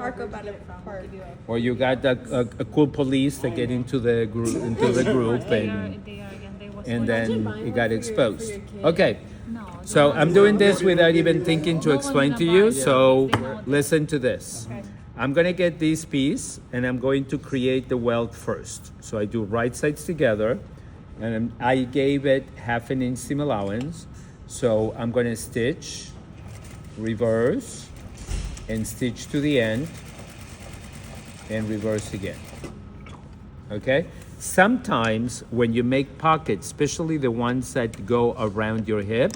markup at a park. Or you got a cool police that get into the group and then it got exposed. Okay. So I'm doing this without even thinking to explain to you. So listen to this. I'm gonna get this piece and I'm going to create the welt first. So I do right sides together and I gave it 1/2 inch seam allowance. So I'm gonna stitch, reverse, and stitch to the end and reverse again. Okay? Sometimes when you make pockets, especially the ones that go around your hip,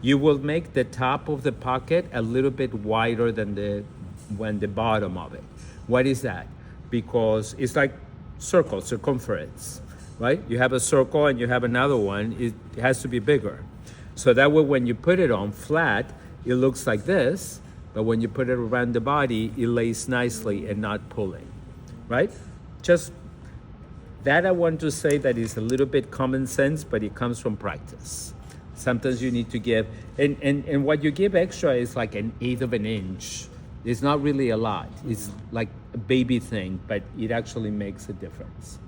you will make the top of the pocket a little bit wider than the bottom of it. What is that? Because it's like circumference, right? You have a circle and you have another one, it has to be bigger. So that way when you put it on flat, it looks like this, but when you put it around the body, it lays nicely and not pulling, right? Just that I want to say that is a little bit common sense, but it comes from practice. Sometimes you need to give, and what you give extra is like 1/8 of an inch. It's not really a lot. It's like a baby thing, but it actually makes a difference.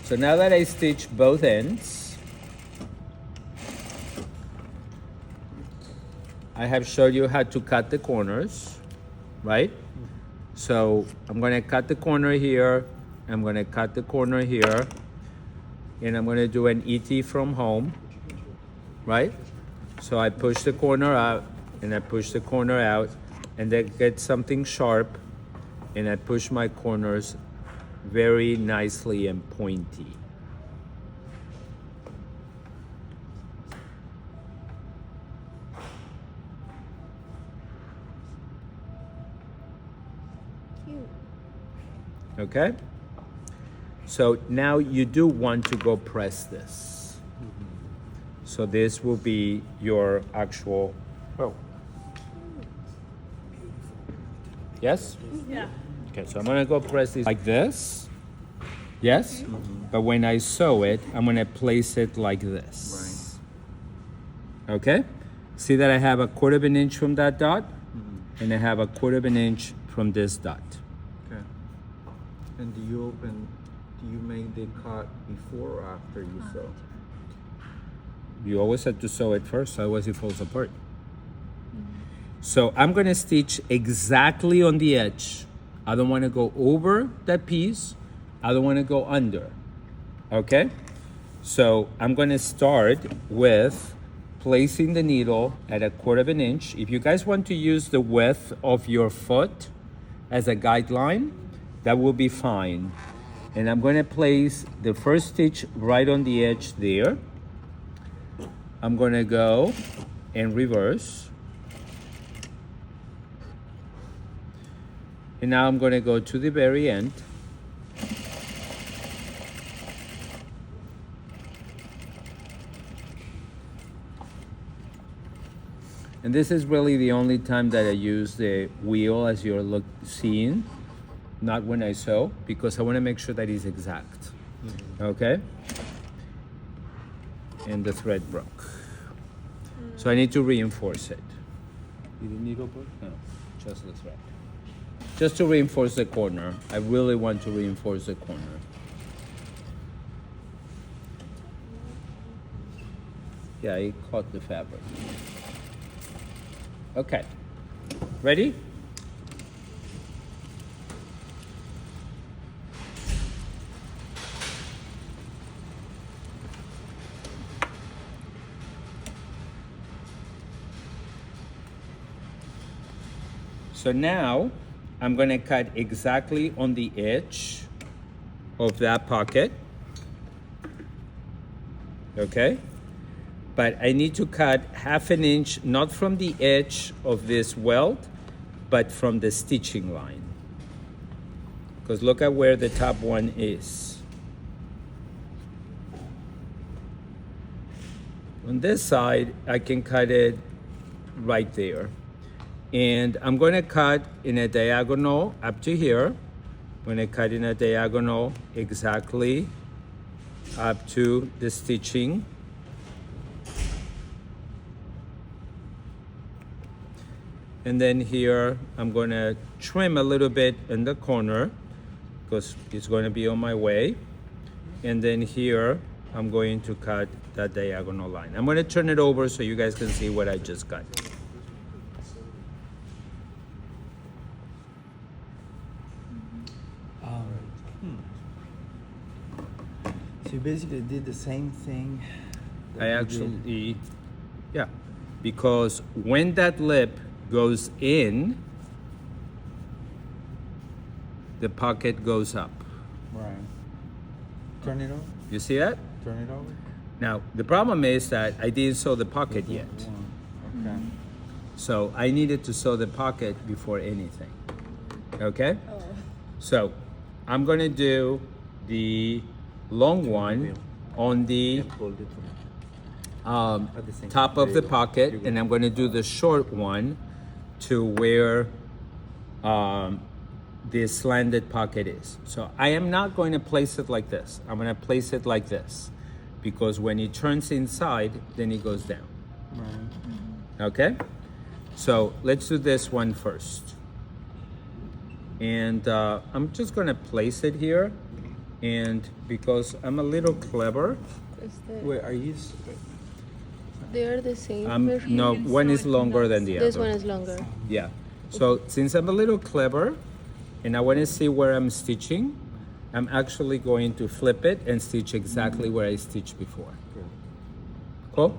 So now that I stitch both ends, I have showed you how to cut the corners, right? So I'm gonna cut the corner here, I'm gonna cut the corner here, and I'm gonna do an ET from home, right? So I push the corner out, and I push the corner out, and then get something sharp, and I push my corners very nicely and pointy. Cute. Okay? So now you do want to go press this. So this will be your actual, yes? Yeah. Okay, so I'm gonna go press this like this, yes? But when I sew it, I'm gonna place it like this. Right. Okay? See that I have 1/4 of an inch from that dot, and I have 1/4 of an inch from this dot. Okay. And do you make the cut before or after you sew? You always have to sew it first, otherwise it falls apart. So I'm gonna stitch exactly on the edge. I don't wanna go over that piece. I don't wanna go under, okay? So I'm gonna start with placing the needle at 1/4 of an inch. If you guys want to use the width of your foot as a guideline, that will be fine. And I'm gonna place the first stitch right on the edge there. I'm gonna go and reverse. And now I'm gonna go to the very end. And this is really the only time that I use the wheel as you're seeing, not when I sew, because I wanna make sure that it's exact, okay? And the thread broke. So I need to reinforce it. Did the needle break? No, just the thread. Just to reinforce the corner. I really want to reinforce the corner. Yeah, it caught the fabric. Okay, ready? So now I'm gonna cut exactly on the edge of that pocket, okay? But I need to cut 1/2 an inch, not from the edge of this welt, but from the stitching line. Because look at where the top one is. On this side, I can cut it right there. And I'm gonna cut in a diagonal up to here. I'm gonna cut in a diagonal exactly up to the stitching. And then here, I'm gonna trim a little bit in the corner because it's gonna be on my way. And then here, I'm going to cut that diagonal line. I'm gonna turn it over so you guys can see what I just cut. So you basically did the same thing. that I you actually, yeah, because when that lip goes in, the pocket goes up. did. Right. Turn it over. You see that? Turn it over. Now, the problem is that I didn't sew the pocket yet. Okay. So I needed to sew the pocket before anything. Okay? Oh. So I'm gonna do the long one on the Hold it. At the same top time. of the pocket, and I'm gonna do the short one to where the slanted pocket is. So I am not going to place it like this. I'm gonna place it like this because when it turns inside, then it goes down. Right. Okay? So let's do this one first. And I'm just gonna place it here. And because I'm a little clever, Wait, are you? They are the same. version? no, one is longer than the This other. one is longer. Yeah. So since I'm a little clever and I want to see where I'm stitching, I'm actually going to flip it and stitch exactly where I stitched before. Cool?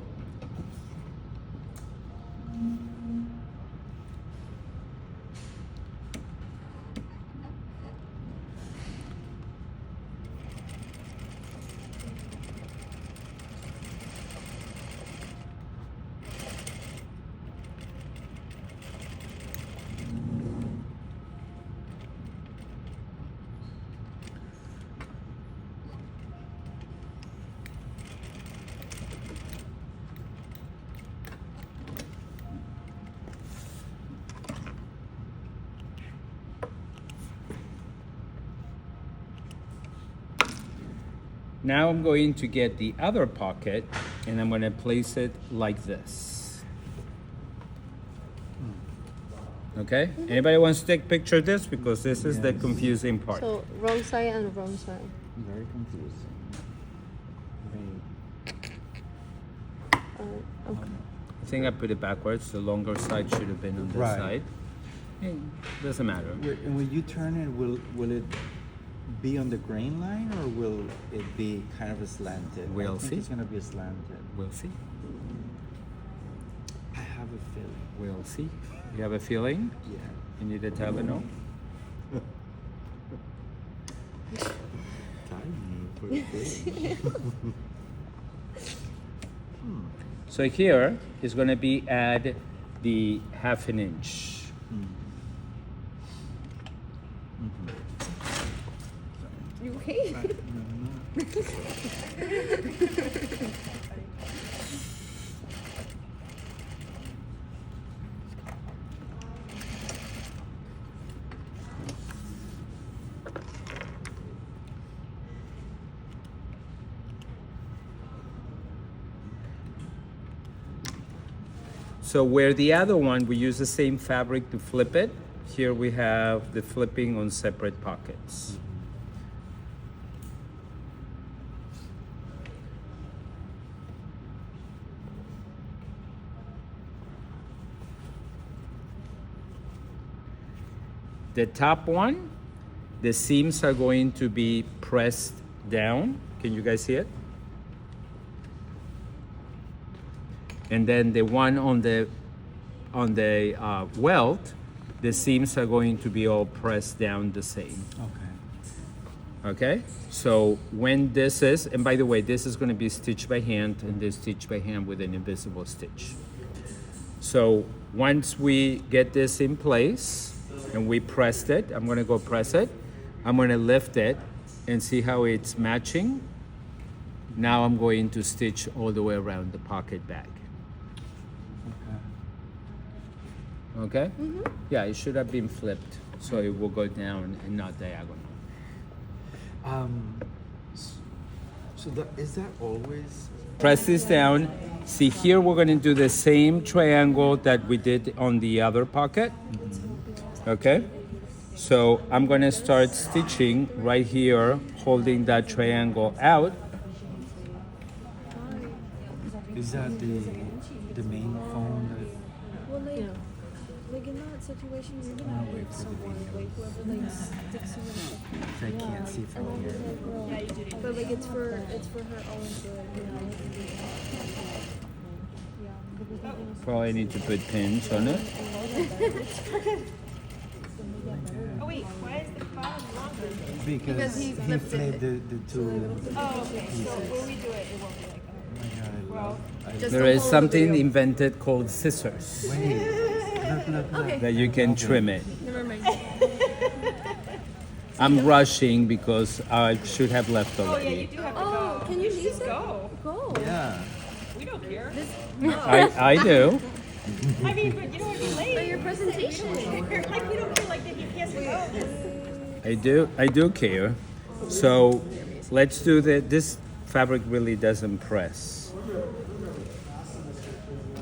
Now I'm going to get the other pocket and I'm going to place it like this. Okay? Anybody wants to take a picture of this? Because this is the Yes. confusing part. So wrong side and wrong side. Very confusing. Okay. I think I put it backwards. The longer side should have been on this Right. side. Doesn't matter. And when you turn it, will it be on the grain line or will it be kind of a slanted? We'll I think see. It's gonna be a slanted. We'll see. I have a feeling. We'll see. You have a feeling? Yeah. You need a Tylenol? Tiny for a feeling. So here is going to be add the 1/2 inch. You okay? So where the other one, we use the same fabric to flip it. Here we have the flipping on separate pockets. The top one, the seams are going to be pressed down. Can you guys see it? And then the one on the welt, the seams are going to be all pressed down the same. Okay. Okay? So when this is, and by the way, this is going to be stitched by hand, and this stitched by hand with an invisible stitch. So once we get this in place and we pressed it, I'm going to go press it. I'm going to lift it and see how it's matching. Now I'm going to stitch all the way around the pocket bag. Okay? Yeah, it should have been flipped so it will go down and not diagonal. So that is that always? Press this down See, here we're going to do the same triangle that we did on the other pocket. Okay? So I'm going to start stitching right here, holding that triangle out. Is that the main phone that Well, like in that situation, you're gonna wait someone, like whoever like sticks you in the I can't see from here? Yeah, you do. But like it's for her own good, you know. Probably need to put pins on it. Oh wait, why is the cloud longer? Because he flipped the two. Oh, okay. So when we do it, it won't be like that. Well, There is something invented called scissors Look. that you can trim it. Never mind. I'm rushing because I should have left oh yeah, you already. do have to Oh, go. can you use it? Go. Go. Yeah. We don't care. I do. I mean, but you don't want to be But late. your presentation. Like we don't care. Like that he has to go. I do care. So let's do that. This fabric really doesn't press.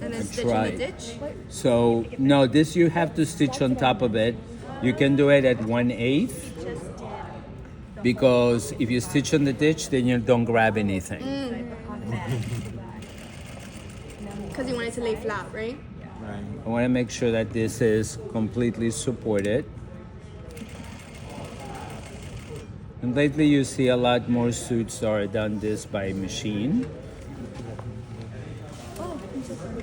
And then I stitch in tried. the ditch. So no, this you have to stitch on top of it. You can do it at 1/8 because if you stitch on the ditch, then you don't grab anything. Because you want it to lay flat, right? Right. I want to make sure that this is completely supported. And lately you see a lot more suits are done this by machine.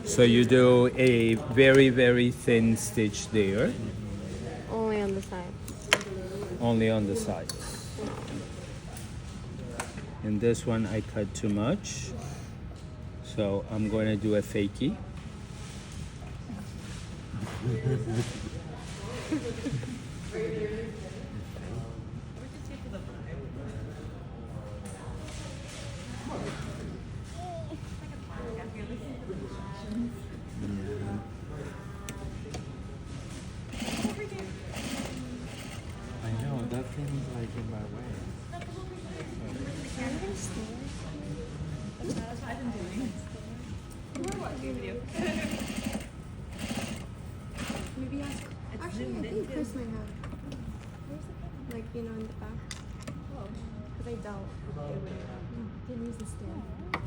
So you do a very, very thin stitch there, Only on the side. only on the sides. And this one I cut too much. So I'm going to do a fakie. I know that thing is like in my way. Maybe ask. Actually, I think Chris might have. Like, you know, in the back. Because I doubt they can use the stand. I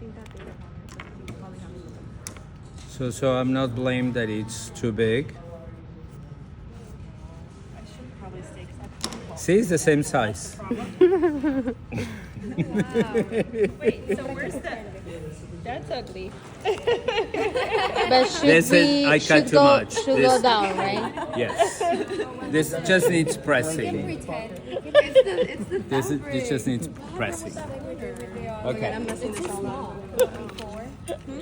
think that they probably have it. So I'm not blamed that it's too big. I should probably stay because See, it's the same size. Wait, so where's the? That's ugly. But should This is- we I cut should too go much. should This- go down, right? Yes. This just needs pressing. It's the This just needs pressing. Okay. I'm messing this all up.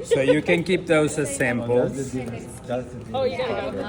So you can keep those as samples. That's the difference. Oh, you gotta go.